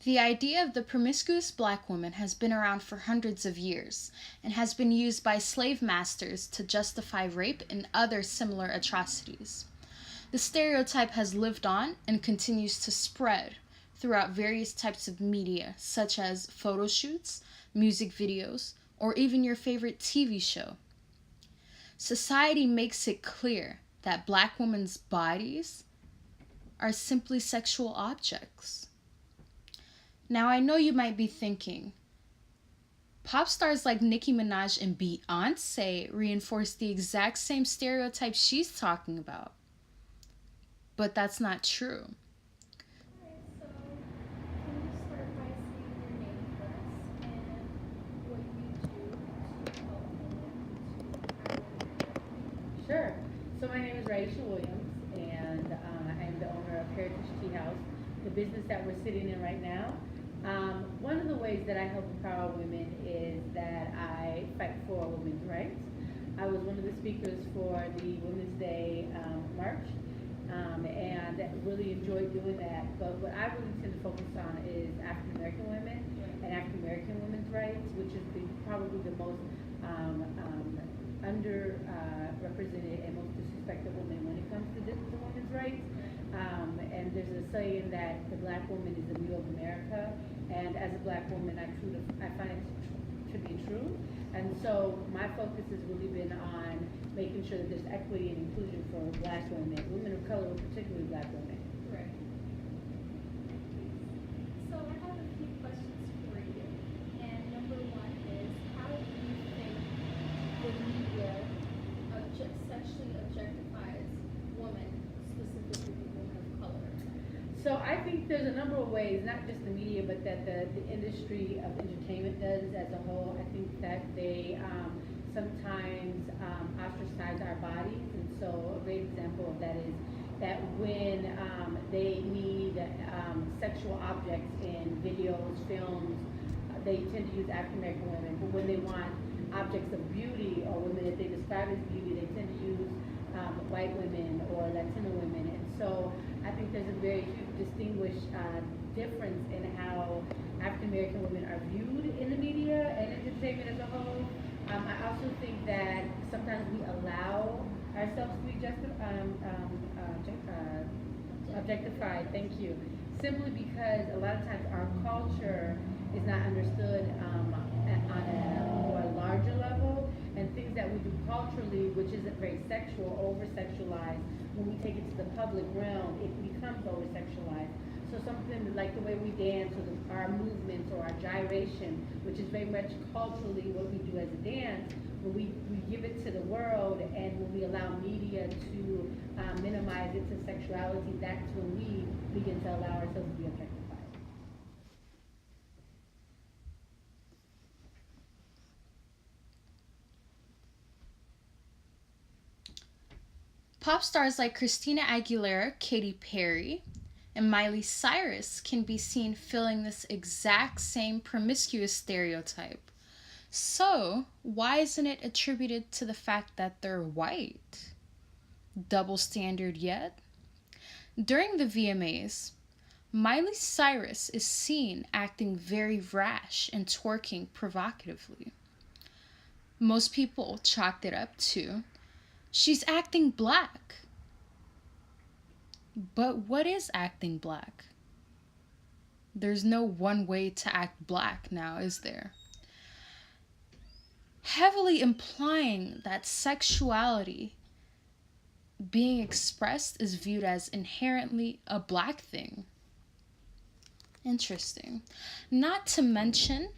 The idea of the promiscuous black woman has been around for hundreds of years and has been used by slave masters to justify rape and other similar atrocities. The stereotype has lived on and continues to spread throughout various types of media, such as photo shoots, music videos, or even your favorite TV show. Society makes it clear that black women's bodies are simply sexual objects. Now, I know you might be thinking, pop stars like Nicki Minaj and Beyonce reinforce the exact same stereotype she's talking about. But that's not true. Alright, so can you start by saying your name for us and what you do to help women to empower? Sure. So my name is Raisha Williams, and I'm the owner of Heritage Tea House, the business that we're sitting in right now. One of the ways that I help empower women is that I fight for women's rights. I was one of the speakers for the Women's Day March, and really enjoyed doing that. But what I really tend to focus on is African American women and African American women's rights, which is probably the most underrepresented and most disrespected women when it comes to women's rights. And there's a saying that the black woman is the wheel of America, and as a black woman, I find it to be true. And so my focus has really been on making sure that there's equity and inclusion for black women of color, particularly black women. Right. So I have a few questions for you. And number one is, how do you think the media sexually objectifies women, specifically women of color? So I think there's a number of ways, not just the media, but that the industry of entertainment does as a whole. I think that they sometimes ostracize our bodies, and so a great example of that is that when they need sexual objects in videos, films, they tend to use African American women. But when they want objects of beauty or women that they describe as beauty, they tend to use white women or Latino women. And so I think there's a very huge distinguished difference in how African American women are viewed in the media and entertainment as a whole. I also think that sometimes we allow ourselves to be objectified, thank you, simply because a lot of times our culture is not understood on a more larger level, and things that we do culturally, which isn't very sexual, over-sexualized, when we take it to the public realm, it becomes over-sexualized. So something like the way we dance, or our movements, or our gyration, which is very much culturally what we do as a dance, when we give it to the world, and when we allow media to minimize it to sexuality, that's when we begin to allow ourselves to be objectified. Pop stars like Christina Aguilera, Katy Perry, and Miley Cyrus can be seen filling this exact same promiscuous stereotype. So, why isn't it attributed to the fact that they're white? Double standard yet? During the VMAs, Miley Cyrus is seen acting very rash and twerking provocatively. Most people chalked it up to, she's acting black. But what is acting black? There's no one way to act black now, is there? Heavily implying that sexuality being expressed is viewed as inherently a black thing. Interesting. Not to mention,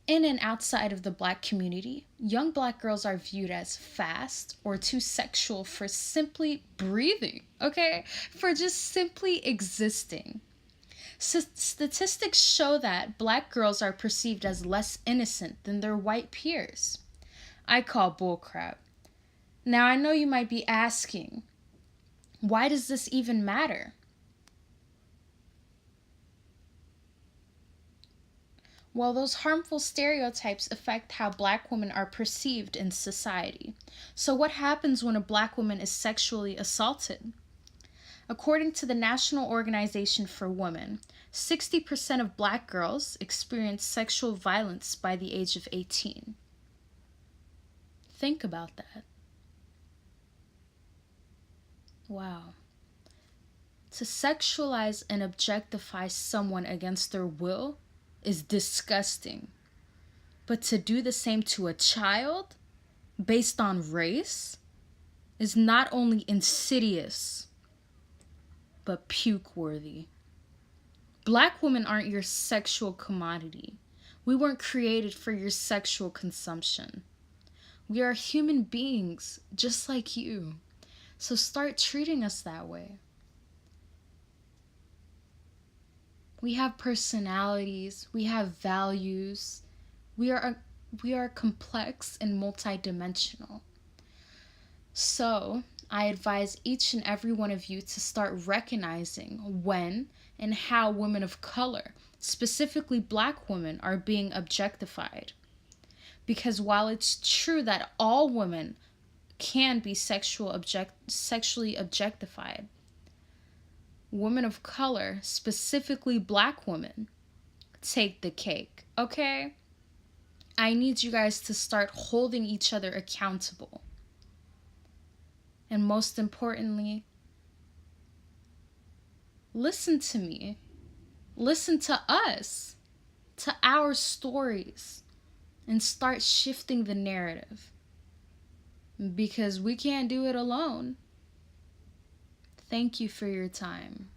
in and outside of the black community, young black girls are viewed as fast or too sexual for simply breathing, okay? For just simply existing. Statistics show that black girls are perceived as less innocent than their white peers. I call bullcrap. Now, I know you might be asking, why does this even matter? Well, those harmful stereotypes affect how black women are perceived in society. So what happens when a black woman is sexually assaulted? According to the National Organization for Women, 60% of black girls experience sexual violence by the age of 18. Think about that. Wow. To sexualize and objectify someone against their will is disgusting. But to do the same to a child based on race is not only insidious, but puke-worthy. Black women aren't your sexual commodity. We weren't created for your sexual consumption. We are human beings, just like you. So start treating us that way. We have personalities, we have values. We are complex and multidimensional. So, I advise each and every one of you to start recognizing when and how women of color, specifically black women, are being objectified. Because while it's true that all women can be sexually objectified, women of color, specifically black women, take the cake, okay? I need you guys to start holding each other accountable. And most importantly, listen to me. Listen to us, to our stories, and start shifting the narrative. Because we can't do it alone. Thank you for your time.